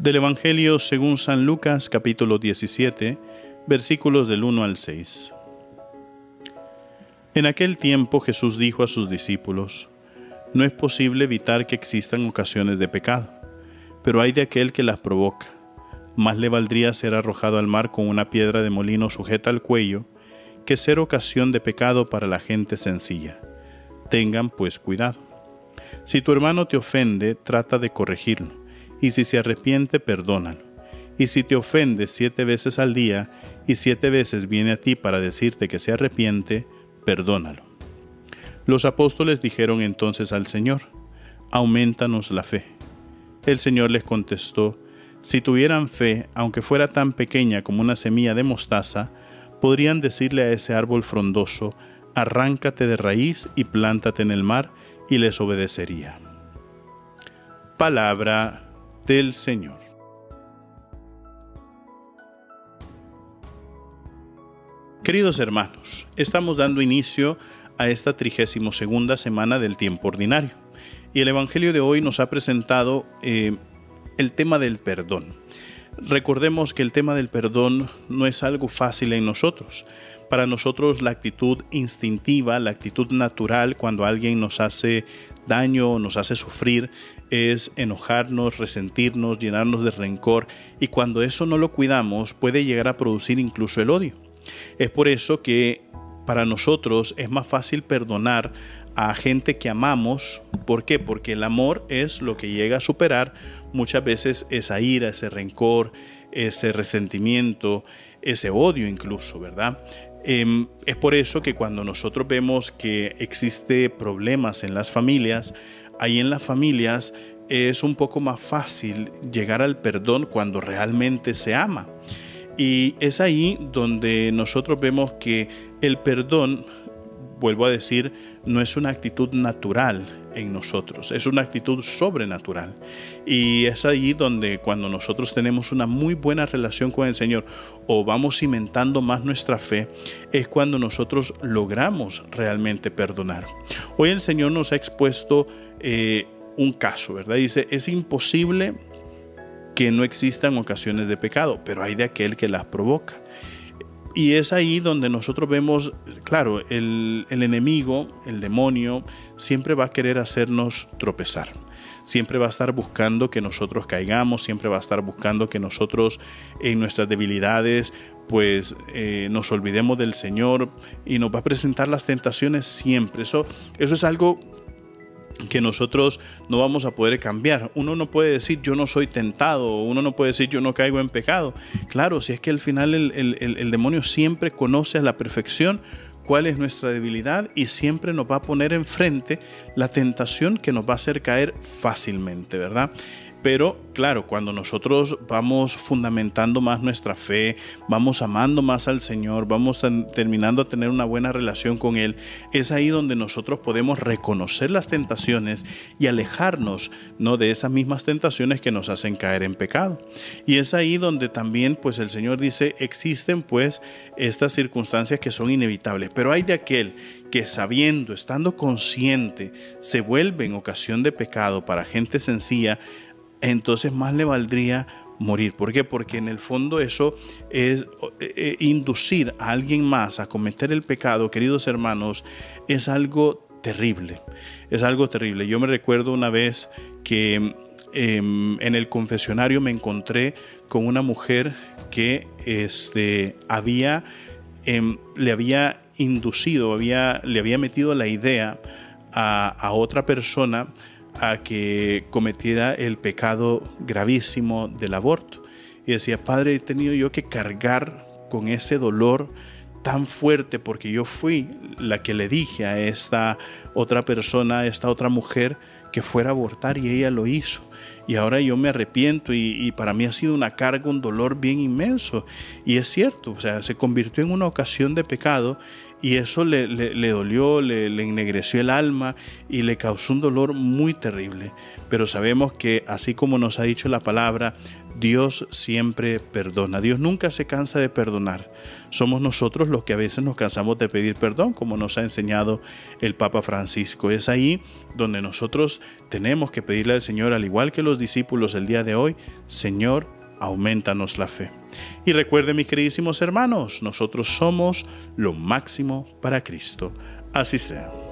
Del Evangelio según San Lucas, capítulo 17, versículos del 1 al 6. En aquel tiempo Jesús dijo a sus discípulos: no es posible evitar que existan ocasiones de pecado, pero hay de aquel que las provoca. Más le valdría ser arrojado al mar con una piedra de molino sujeta al cuello, que ser ocasión de pecado para la gente sencilla. Tengan pues cuidado. Si tu hermano te ofende, trata de corregirlo, y si se arrepiente, perdónalo. Y si te ofende 7 veces al día, y 7 veces viene a ti para decirte que se arrepiente, perdónalo. Los apóstoles dijeron entonces al Señor: aumentanos la fe. El Señor les contestó: si tuvieran fe, aunque fuera tan pequeña como una semilla de mostaza, podrían decirle a ese árbol frondoso: arráncate de raíz y plántate en el mar, y les obedecería. Palabra del Señor. Queridos hermanos, estamos dando inicio a esta 32ª semana del tiempo ordinario, y el Evangelio de hoy nos ha presentado el tema del perdón. Recordemos que el tema del perdón no es algo fácil en nosotros. Para nosotros la actitud instintiva, la actitud natural cuando alguien nos hace daño o nos hace sufrir es enojarnos, resentirnos, llenarnos de rencor, y cuando eso no lo cuidamos puede llegar a producir incluso el odio. Es por eso que para nosotros es más fácil perdonar a gente que amamos. ¿Por qué? Porque el amor es lo que llega a superar muchas veces esa ira, ese rencor, ese resentimiento, ese odio incluso, ¿verdad? Es por eso que cuando nosotros vemos que existe problemas en las familias, ahí en las familias es un poco más fácil llegar al perdón cuando realmente se ama. Y es ahí donde nosotros vemos que el perdón, vuelvo a decir, no es una actitud natural en nosotros, es una actitud sobrenatural. Y es ahí donde cuando nosotros tenemos una muy buena relación con el Señor o vamos cimentando más nuestra fe, es cuando nosotros logramos realmente perdonar. Hoy el Señor nos ha expuesto un caso, ¿verdad? Dice: es imposible que no existan ocasiones de pecado, pero hay de aquel que las provoca. Y es ahí donde nosotros vemos, claro, el enemigo, el demonio, siempre va a querer hacernos tropezar. Siempre va a estar buscando que nosotros caigamos, siempre va a estar buscando que nosotros en nuestras debilidades pues nos olvidemos del Señor, y nos va a presentar las tentaciones siempre. Eso es algo que nosotros no vamos a poder cambiar. Uno no puede decir yo no soy tentado, uno no puede decir yo no caigo en pecado. Claro, si es que al final el demonio siempre conoce a la perfección cuál es nuestra debilidad, y siempre nos va a poner enfrente la tentación que nos va a hacer caer fácilmente, ¿verdad? Pero claro, cuando nosotros vamos fundamentando más nuestra fe, vamos amando más al Señor, vamos terminando a tener una buena relación con Él, es ahí donde nosotros podemos reconocer las tentaciones y alejarnos, ¿no?, de esas mismas tentaciones que nos hacen caer en pecado. Y es ahí donde también pues el Señor dice: existen pues estas circunstancias que son inevitables, pero hay de aquel que sabiendo, estando consciente, se vuelve en ocasión de pecado para gente sencilla, entonces más le valdría morir. ¿Por qué? Porque en el fondo eso es inducir a alguien más a cometer el pecado, queridos hermanos, es algo terrible. Es algo terrible. Yo me recuerdo una vez que en el confesionario me encontré con una mujer que le había inducido, le había metido la idea a otra persona a que cometiera el pecado gravísimo del aborto. Y decía: Padre, he tenido yo que cargar con ese dolor tan fuerte porque yo fui la que le dije a esta otra persona, a esta otra mujer, que fuera a abortar, y ella lo hizo. Y ahora yo me arrepiento, y para mí ha sido una carga, un dolor bien inmenso. Y es cierto, o sea, se convirtió en una ocasión de pecado. y eso le dolió, le ennegreció el alma y le causó un dolor muy terrible. Pero sabemos que así como nos ha dicho la palabra, Dios siempre perdona. Dios nunca se cansa de perdonar. Somos nosotros los que a veces nos cansamos de pedir perdón, como nos ha enseñado el Papa Francisco. Es ahí donde nosotros tenemos que pedirle al Señor, al igual que los discípulos el día de hoy: Señor, aumentanos la fe. Y recuerden, mis queridísimos hermanos, nosotros somos lo máximo para Cristo. Así sea.